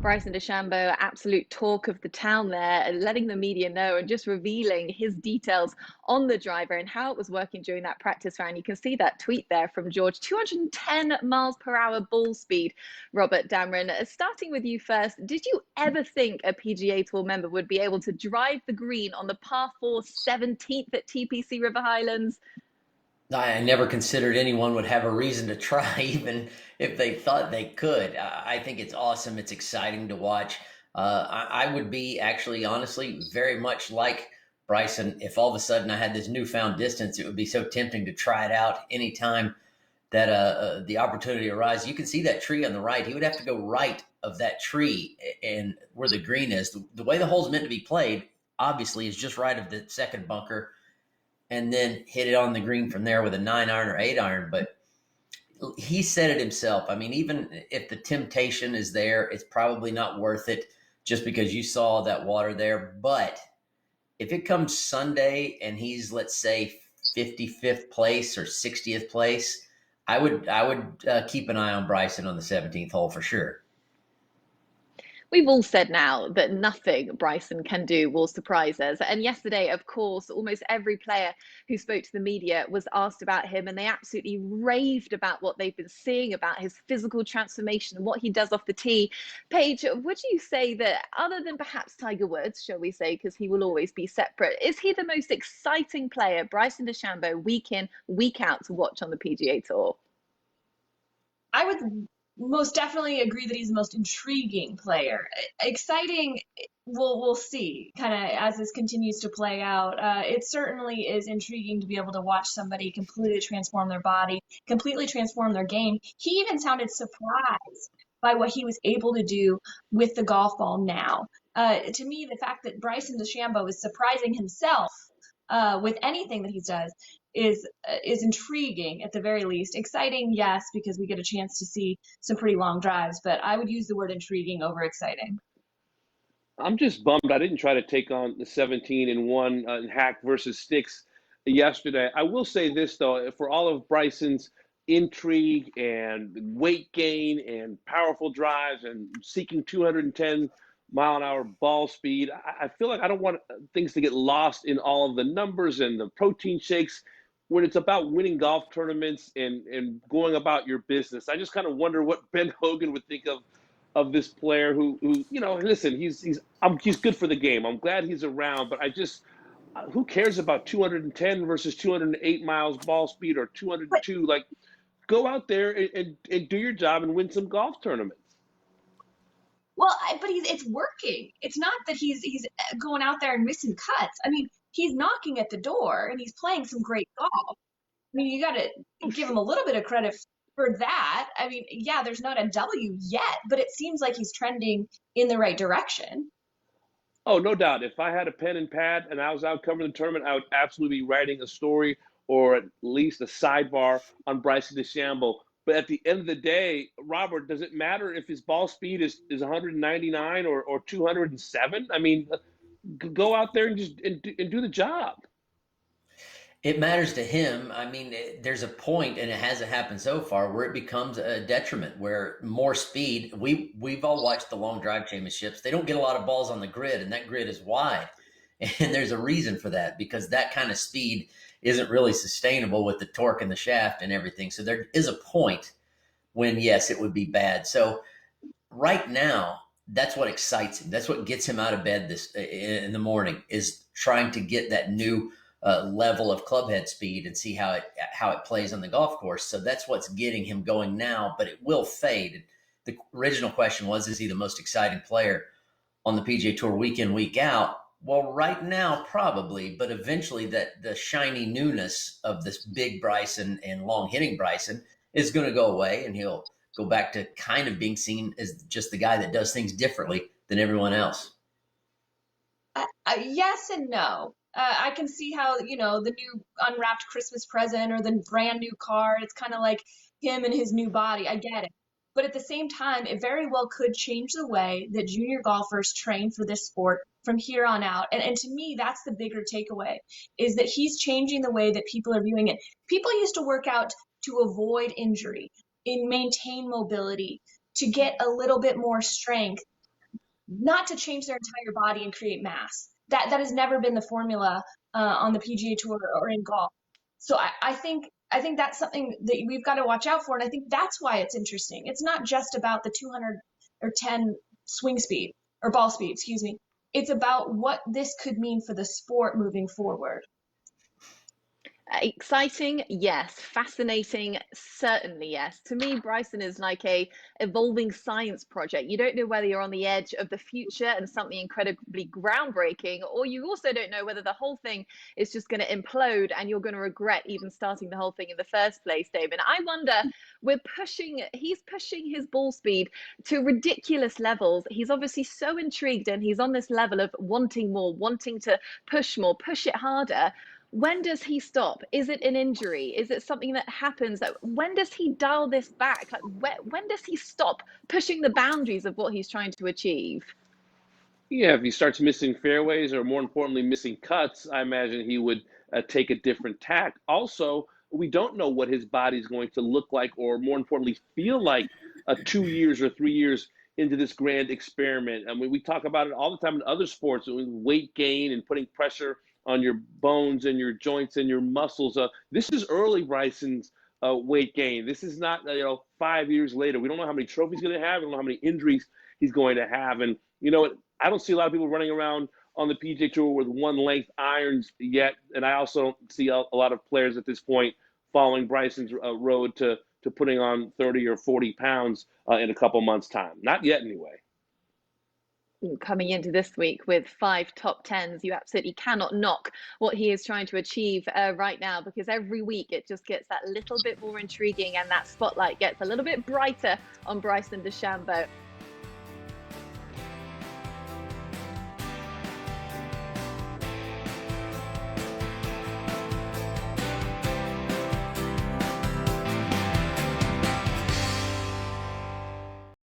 Bryson DeChambeau, absolute talk of the town there, and letting the media know and just revealing his details on the driver and how it was working during that practice round. You can see that tweet there from George, 210 miles per hour ball speed. Robert Damron, starting with you first, did you ever think a PGA Tour member would be able to drive the green on the par 4 17th at TPC River Highlands? I never considered anyone would have a reason to try, even if they thought they could. I think it's awesome. It's exciting to watch. I would be actually, honestly, very much like Bryson. If all of a sudden I had this newfound distance, it would be so tempting to try it out anytime that the opportunity arises. You can see that tree on the right. He would have to go right of that tree and where the green is. The way the hole's meant to be played, obviously, is just right of the second bunker and then hit it on the green from there with a 9-iron or 8-iron. But he said it himself. I mean, even if the temptation is there, it's probably not worth it just because you saw that water there. But if it comes Sunday and he's, let's say, 55th place or 60th place, I would keep an eye on Bryson on the 17th hole for sure. We've all said now that nothing Bryson can do will surprise us. And yesterday, of course, almost every player who spoke to the media was asked about him, and they absolutely raved about what they've been seeing about his physical transformation and what he does off the tee. Paige, would you say that other than perhaps Tiger Woods, shall we say, because he will always be separate, is he the most exciting player, Bryson DeChambeau, week in, week out to watch on the PGA Tour? I would most definitely agree that he's the most intriguing player. Exciting, we'll see kind of as this continues to play out. It certainly is intriguing to be able to watch somebody completely transform their body, completely transform their game. He even sounded surprised by what he was able to do with the golf ball now. To me, the fact that Bryson DeChambeau is surprising himself with anything that he does is intriguing at the very least. Exciting, yes, because we get a chance to see some pretty long drives, but I would use the word intriguing over exciting. I'm just bummed I didn't try to take on the 17 and 1 Hack versus Sticks yesterday. I will say this, though, for all of Bryson's intrigue and weight gain and powerful drives and seeking 210-mile-an-hour ball speed, I feel like I don't want things to get lost in all of the numbers and the protein shakes when it's about winning golf tournaments and going about your business. I just kind of wonder what Ben Hogan would think of this player who listen, he's good for the game. I'm glad he's around, but I just who cares about 210 versus 208 miles ball speed or 202? Like, go out there and do your job and win some golf tournaments. Well, but it's working. It's not that he's going out there and missing cuts. I mean, he's knocking at the door and he's playing some great golf. I mean, you got to give him a little bit of credit for that. I mean, yeah, there's not a W yet, but it seems like he's trending in the right direction. Oh, no doubt. If I had a pen and pad and I was out covering the tournament, I would absolutely be writing a story or at least a sidebar on Bryson DeChambeau. But at the end of the day, Robert, does it matter if his ball speed is 199 or 207? I mean, go out there and just do the job. It matters to him. I mean, there's a point, and it hasn't happened so far, where it becomes a detriment, where more speed. We've all watched the long drive championships. They don't get a lot of balls on the grid, and that grid is wide. And there's a reason for that, because that kind of speed isn't really sustainable with the torque and the shaft and everything. So there is a point when, yes, it would be bad. So right now, that's what excites him. That's what gets him out of bed in the morning, is trying to get that new level of clubhead speed and see how it plays on the golf course. So that's what's getting him going now, but it will fade. The original question was, is he the most exciting player on the PGA Tour week in, week out? Well, right now, probably, but eventually that the shiny newness of this big Bryson and long hitting Bryson is going to go away, and he'll go back to kind of being seen as just the guy that does things differently than everyone else. Yes and no. I can see how, the new unwrapped Christmas present or the brand new car, it's kind of like him and his new body. I get it. But at the same time, it very well could change the way that junior golfers train for this sport from here on out. And to me, that's the bigger takeaway, is that he's changing the way that people are viewing it. People used to work out to avoid injury, and maintain mobility, to get a little bit more strength. not to change their entire body and create mass. That has never been the formula on the PGA Tour or in golf. So I think that's something that we've got to watch out for, and I think that's why it's interesting. It's not just about the 210 swing speed or ball speed, excuse me. It's about what this could mean for the sport moving forward. Exciting, yes. Fascinating, certainly yes. To me, Bryson is like a evolving science project. You don't know whether you're on the edge of the future and something incredibly groundbreaking, or you also don't know whether the whole thing is just going to implode and you're going to regret even starting the whole thing in the first place, David. I wonder, he's pushing his ball speed to ridiculous levels. He's obviously so intrigued and he's on this level of wanting more, wanting to push more, push it harder. When does he stop? Is it an injury? Is it something that happens? When does he dial this back? Like, when does he stop pushing the boundaries of what he's trying to achieve? Yeah, if he starts missing fairways or more importantly, missing cuts, I imagine he would take a different tack. Also, we don't know what his body's going to look like or more importantly, feel like 2 years or 3 years into this grand experiment. I mean, we talk about it all the time in other sports, weight gain and putting pressure on your bones and your joints and your muscles. This is early Bryson's weight gain. This is not 5 years later. We don't know how many trophies he's going to have. We don't know how many injuries he's going to have. And I don't see a lot of people running around on the PGA Tour with one length irons yet. And I also see a lot of players at this point following Bryson's road to putting on 30 or 40 pounds in a couple months' time. Not yet, anyway. Coming into this week with 5 top tens, you absolutely cannot knock what he is trying to achieve right now, because every week it just gets that little bit more intriguing and that spotlight gets a little bit brighter on Bryson DeChambeau.